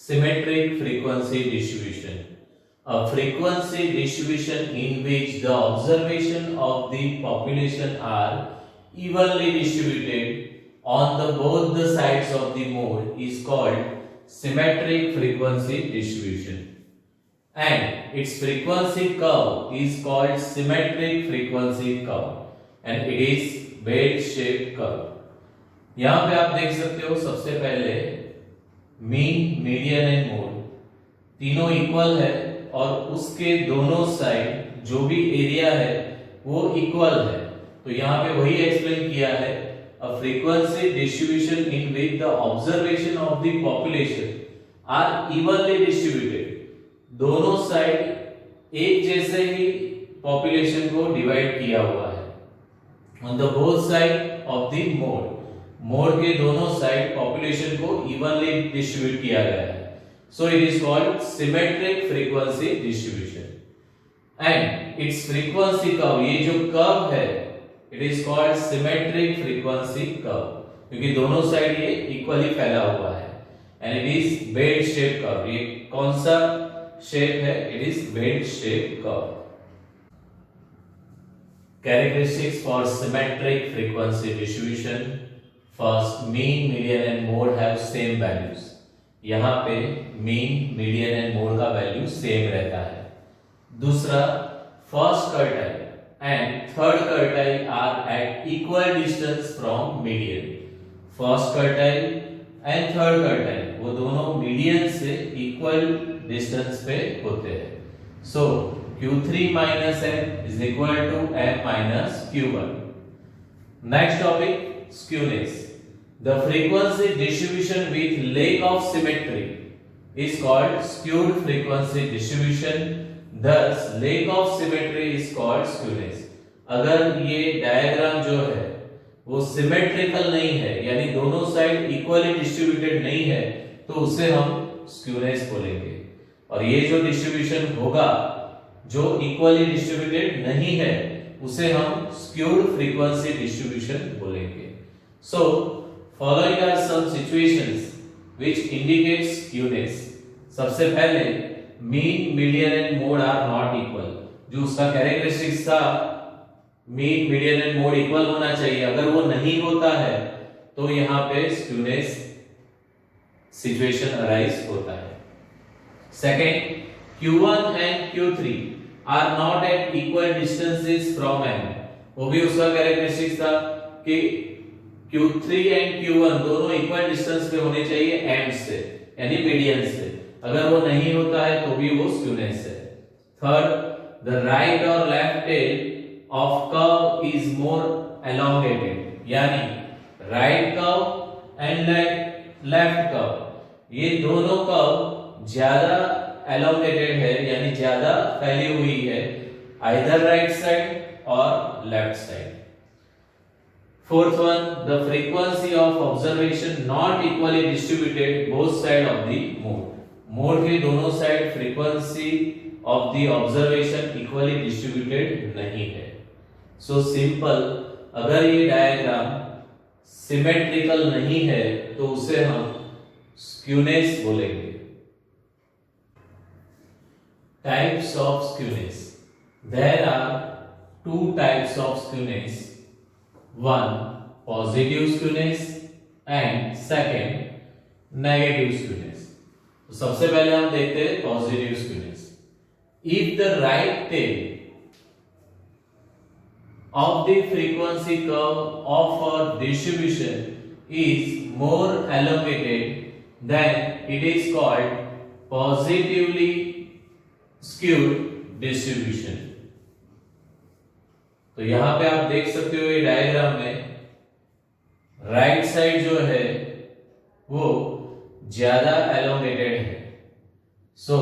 Symmetric frequency distribution. A frequency distribution in which the observation of the population are evenly distributed on the both the sides of the mode is called symmetric frequency distribution. And its frequency curve is called symmetric frequency curve and it is bell shaped curve. यहाँ पे आप देख सकते हो सबसे पहले mean, median and mode तीनों equal है और उसके दोनों साइड जो भी एरिया है वो इक्वल है। तो यहाँ पे वही एक्सप्लेन किया है, a frequency distribution in which the observation of the population are evenly distributed, दोनों साइड एक जैसे ही पॉपुलेशन को डिवाइड किया हुआ है on the both side of the mode, mode के दोनों साइड पॉपुलेशन को इवनली डिस्ट्रीब्यूट किया गया है। So it is called symmetric frequency distribution and its frequency curve, ये जो कर्व है it is called symmetric frequency curve क्योंकि दोनों साइड ये इक्वली फैला हुआ है and it is bell shape curve. ये कौन सा शेप है? It is bell shape curve. Characteristics for symmetric frequency distribution. First, mean, median and mode have same values. यहाँ पे mean, median and mode का वैल्यू सेम रहता है। दूसरा, first quartile and third quartile are at equal distance from median. First quartile and third quartile वो दोनों median से equal distance पे होते हैं। So Q3 minus M is equal to M minus Q1. Next topic, skewness. The frequency distribution with lack of symmetry is called skewed frequency distribution. Thus, lack of symmetry is called skewness. अगर ये diagram जो है वो symmetrical नहीं है यानी दोनों side equally distributed नहीं है तो उसे हम स्क्यूनेस बोलेंगे। और ये जो डिस्ट्रीब्यूशन होगा जो इक्वली डिस्ट्रीब्यूटेड नहीं है उसे हम स्क्यूड फ्रीक्वेंसी डिस्ट्रीब्यूशन बोलेंगे। So following are some situations which indicate skewness. सबसे पहले mean, median and mode are not equal, जो उसका कैरेक्टरिस्टिक्स था mean, median and mode equal होना चाहिए, अगर वो नहीं होता है तो यहाँ पे स्क्यूनेस सिचुएशन अराइज होता है। Second, Q1 and Q3 are not at equal distances from M. वो भी उसका कैरेक्टरिस्टिक्स था कि Q3 and Q1 दोनों इक्वल डिस्टेंस पे होने चाहिए M से यानी मीडियन से, अगर वो नहीं होता है तो भी वो स्क्यूनेस है। Third, the right or left tail of curve is more elongated, यानी right curve and left curve ये दोनों कर्व ज्यादा elongated है यानी ज्यादा फैली हुई है either right side और left side. Fourth one, the frequency of observation not equally distributed both side of the mode. Mode के दोनों side frequency of the observation equally distributed नहीं है। So simple, अगर ये डायग्राम symmetrical नहीं है तो उसे हम skewness बोलेंगे। Types of skewness. There are two types of skewness. One, positive skewness and second, negative skewness. तो सबसे पहले हम देखते हैं positive skewness. If the right tail of the frequency curve of a distribution is more elongated, then it is called positively skewed distribution. तो यहां पे आप देख सकते हो ये डायग्राम में राइट साइड जो है वो ज्यादा एलोंगेटेड है। So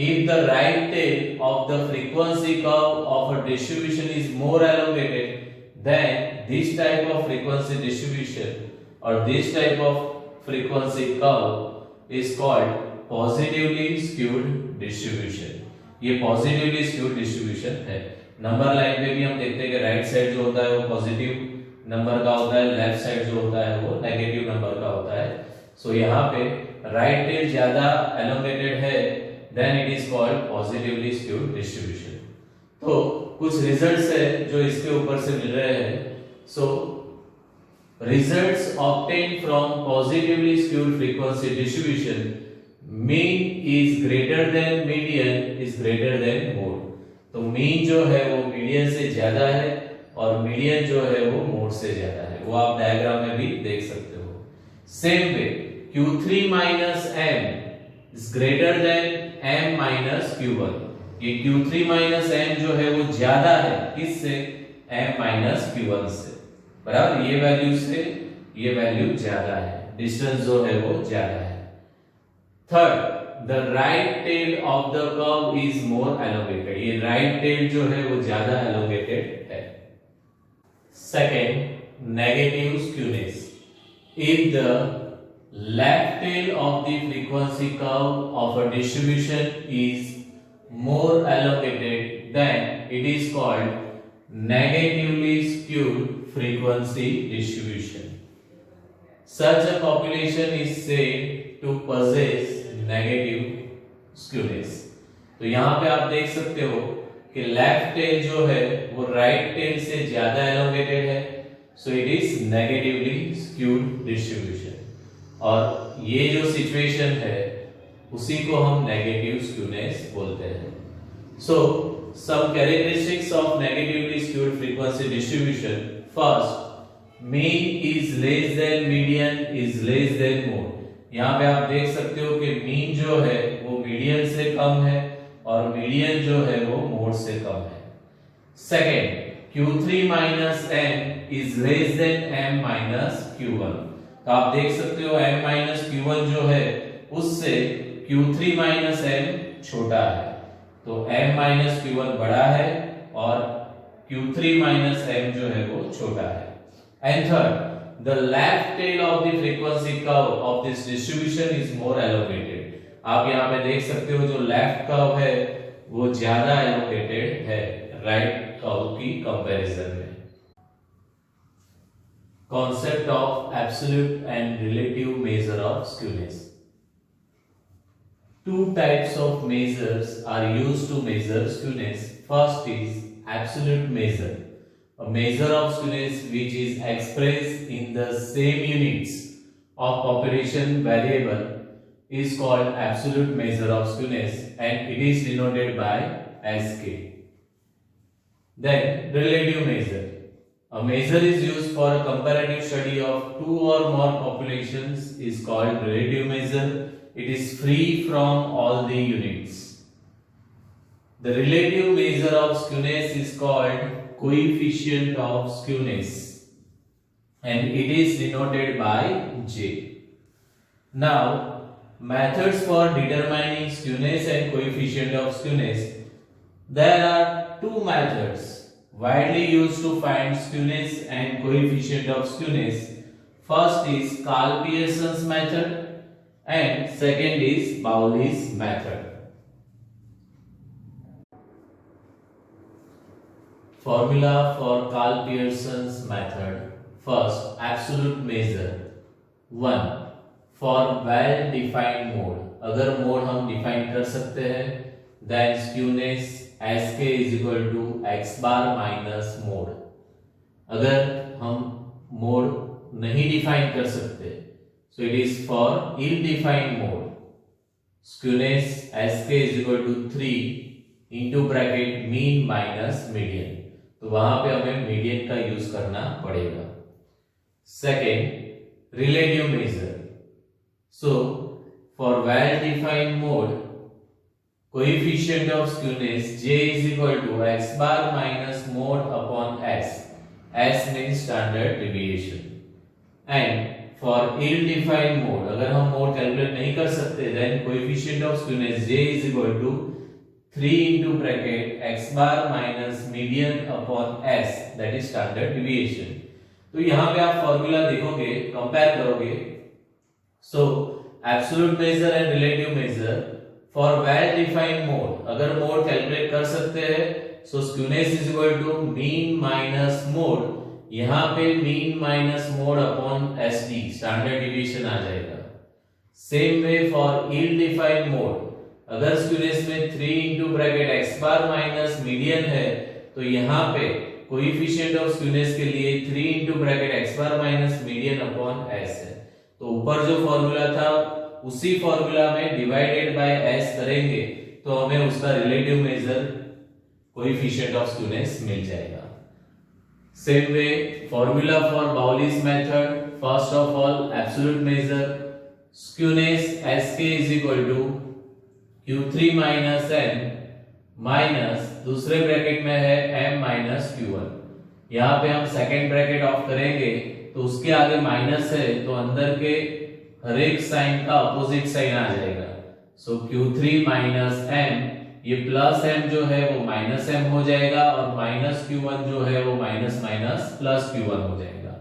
if the right tail of the frequency curve of a distribution is more elongated than this type of frequency distribution और this type of frequency curve is called positively skewed distribution. ये positively skewed distribution है। Number line पे भी हम देखते हैं कि right side जो होता है वो पॉजिटिव नंबर का होता है, लेफ्ट साइड जो होता है वो नेगेटिव नंबर का होता है। सो यहाँ पे राइट टेल ज्यादा एलोंगेटेड है then it is called positively skewed distribution. तो कुछ रिजल्ट्स है जो इसके ऊपर से मिल रहे हैं। सो results obtained from positively skewed frequency distribution, mean is greater than median is greater than mode। तो mean जो है वो median से ज्यादा है और median जो है वो mode से ज्यादा है, वो आप डायग्राम में भी देख सकते हो। Same way Q3 minus M is greater than M minus Q1। ये Q3 minus M जो है वो ज्यादा है किससे? M minus Q1 से, बराबर। ये वैल्यू से ये वैल्यू ज्यादा है, डिस्टेंस जो है वो ज्यादा है। Third, the right tail of the curve is more elongated. ये राइट टेल जो है वो ज्यादा एलोंगेटेड है। Second, negative skewness. If the left tail of the frequency curve of a distribution is more elongated then it is called negatively skewed frequency distribution। Such a population is said to possess negative skewness। तो यहाँ पे आप देख सकते हो कि left tell जो है वो राइट टेल से ज्यादा एलोंगेटेड है, so it is negatively skewed distribution. और ये जो सिचुएशन है उसी को हम नेगेटिव स्क्यूनेस बोलते हैं। सो some characteristics of negatively skewed frequency distribution. First, mean is less than median is less than mode। यहाँ पे आप देख सकते हो कि mean जो है वो median से कम है और median जो है वो mode से कम है। Second, Q3 minus M is less than M minus Q1। तो आप देख सकते हो M minus Q1 जो है उससे Q3 minus M छोटा है, तो M minus Q1 बड़ा है और Q3 minus M जो है वो छोटा है। And third, the left tail of the frequency curve of this distribution is more elongated। आप यहाँ पे देख सकते हो जो लेफ्ट कर्व है वो ज्यादा elongated है राइट कर्व की कंपैरिजन में। Concept of absolute and relative measure of skewness। Two types of measures are used to measure skewness। First is absolute measure, a measure of skewness which is expressed in the same units of population variable is called absolute measure of skewness and it is denoted by Sk। Then relative measure, a measure is used for a comparative study of two or more populations is called relative measure। It is free from all the units। The relative measure of skewness is called coefficient of skewness and it is denoted by J। Now, methods for determining skewness and coefficient of skewness. There are two methods widely used to find skewness and coefficient of skewness. First is Karl-Pearson's method and second is Pauli's method। Formula for Karl-Pearson's method। First, absolute measure। 1, for well defined mode, अगर mode हम define कर सकते हैं then skewness Sk is equal to x bar minus mode। अगर हम mode नहीं define कर सकते so it is for ill-defined mode, skewness Sk is equal to 3 into bracket mean minus median। तो वहां पे हमें मीडियन का यूज करना पड़ेगा। Second, relative major. So for well-defined mode, coefficient of skewness J is equal to x bar minus mode upon S। S means standard deviation। And for ill-defined mode, अगर हम mode calculate नहीं कर सकते then coefficient of skewness J is equal to 3 into bracket x bar minus median upon S, that is standard deviation। तो यहाँ पे आप formula देखोगे, कंपेयर करोगे। So absolute measure and relative measure for well-defined mode, अगर mode calculate कर सकते हैं so skewness is equal to mean minus mode. यहाँ पे mean minus mode upon SD standard division आ जाएगा। Same way for ill defined mode, अगर skewness में 3 into bracket X bar minus median है तो यहाँ पे कोएफिशिएंट ऑफ स्क्यूनेस के लिए 3 into bracket X bar minus median upon S है। तो ऊपर जो फॉर्मूला था उसी फॉर्मूला में डिवाइडेड बाय एस करेंगे तो हमें उसका relative measure coefficient of skewness मिल जाएगा। Same way formula for Bowley's method, first of all absolute measure skewness sk is equal to q3 minus n minus दूसरे ब्रैकेट में है m माइनस q1। यहाँ पे हम सेकेंड ब्रैकेट ऑफ करेंगे तो उसके आगे माइनस है तो अंदर के हर एक साइन का अपोजिट साइन आ जाएगा। सो q3 माइनस m, ये प्लस m जो है वो माइनस m हो जाएगा और माइनस q1 जो है वो माइनस माइनस प्लस q1 हो जाएगा।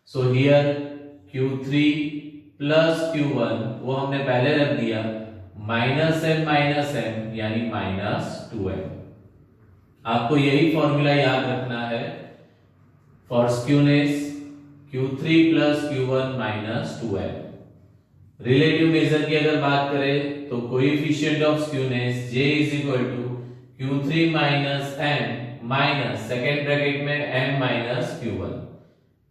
So here q3 plus q1 वो हमने पहले रख दिया, माइनस m यानी माइनस 2m। आपको यही फॉर्मूला याद रखना है for skewness q3 plus q1 minus 2m। Relative measure की अगर बात करें तो coefficient of skewness j is equal to q3 minus m minus second bracket में m माइनस q1।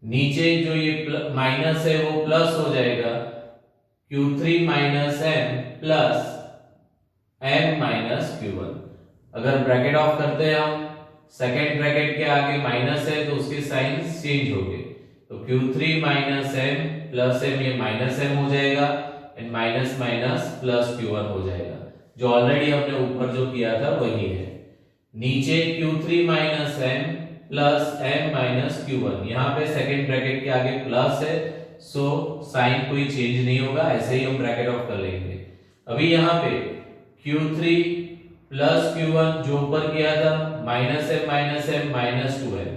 नीचे जो ये माइनस है वो प्लस हो जाएगा, q3 minus m plus m minus q1। अगर ब्रैकेट ऑफ करते हैं हम, सेकेंड ब्रैकेट के आगे माइनस है तो उसके साइन चेंज हो गए, तो q3 minus m plus m ये माइनस m हो जाएगा and minus minus plus q1 हो जाएगा, जो ऑलरेडी हमने ऊपर जो किया था वही है। नीचे q3 minus m plus m minus q1, यहाँ पे सेकेंड ब्रैकेट के आगे प्लस है सो साइन कोई चेंज नहीं होगा, ऐसे ही हम ब्रैकेट ऑफ कर लेंगे। अभी यहाँ पे q3 प्लस q1 जो ऊपर किया था माइनस m माइनस 2m,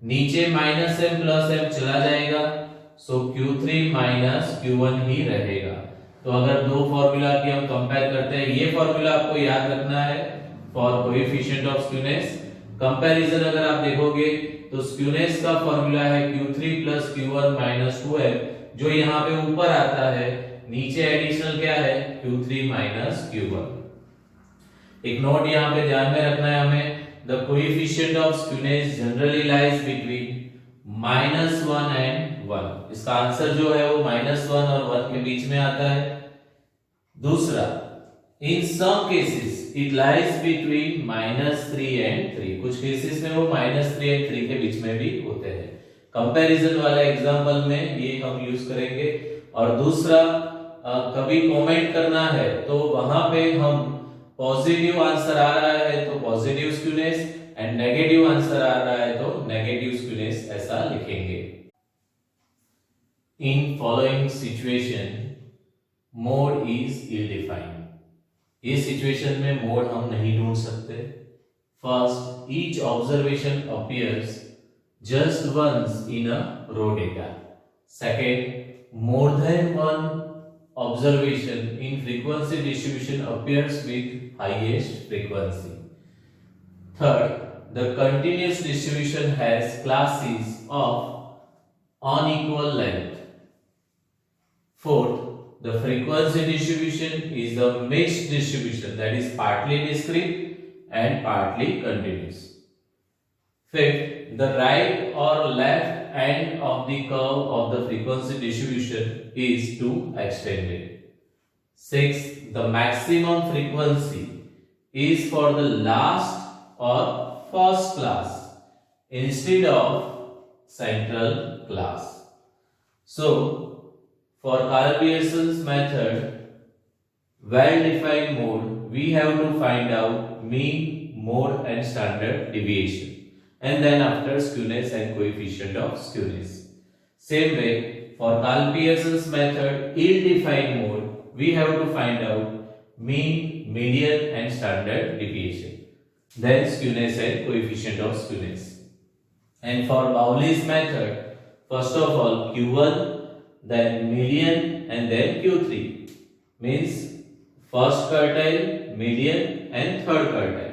नीचे माइनस m प्लस m चला जाएगा सो q3 माइनस q1 ही रहेगा। तो अगर दो फॉर्मूला की हम कंपेयर करते हैं, ये फॉर्मूला आपको याद रखना है for coefficient of skewness. Comparison अगर आप देखोगे तो स्क्यूनेस का फॉर्मूला है q3 plus q1 minus 2m, जो यहाँ पे ऊपर आता है, नीचे एडिशनल क्या है q3 माइनस q1। एक नोट यहाँ पे ध्यान में रखना है हमें, the coefficient of skewness generally lies between -1 and 1। इसका आंसर जो है वो -1 और 1 के बीच में आता है। दूसरा, in some cases it lies between -3 and 3, कुछ केसेस में वो -3 एंड 3 के बीच में भी होते हैं। कंपैरिजन वाला एग्जांपल में ये हम यूज करेंगे। और दूसरा, कभी कमेंट करना है तो वहां पे हम पॉजिटिव आंसर आ रहा है तो positive skewness and negative answer आ रहा है तो नेगेटिव स्क्यूनेस ऐसा लिखेंगे। In following situation mode is ill defined. ये सिचुएशन में मोड हम नहीं ढूंढ सकते। First, each observation appears just once in a raw data. Second, more than one observation in frequency distribution appears with highest frequency. Third, the continuous distribution has classes of unequal length. Fourth, the frequency distribution is the mixed distribution, that is partly discrete and partly continuous. Fifth, the right or left end of the curve of the frequency distribution is too extended. Sixth, the maximum frequency is for the last or first class instead of central class. So, for Carl Pearson's method, well-defined mode, we have to find out mean, mode and standard deviation, and then after skewness and coefficient of skewness. Same way, for Carl Pearson's method, ill-defined mode, we have to find out mean, median and standard deviation, then skewness and coefficient of skewness. And for Bowley's method, first of all Q1, then median and then Q3, means first quartile, median and third quartile.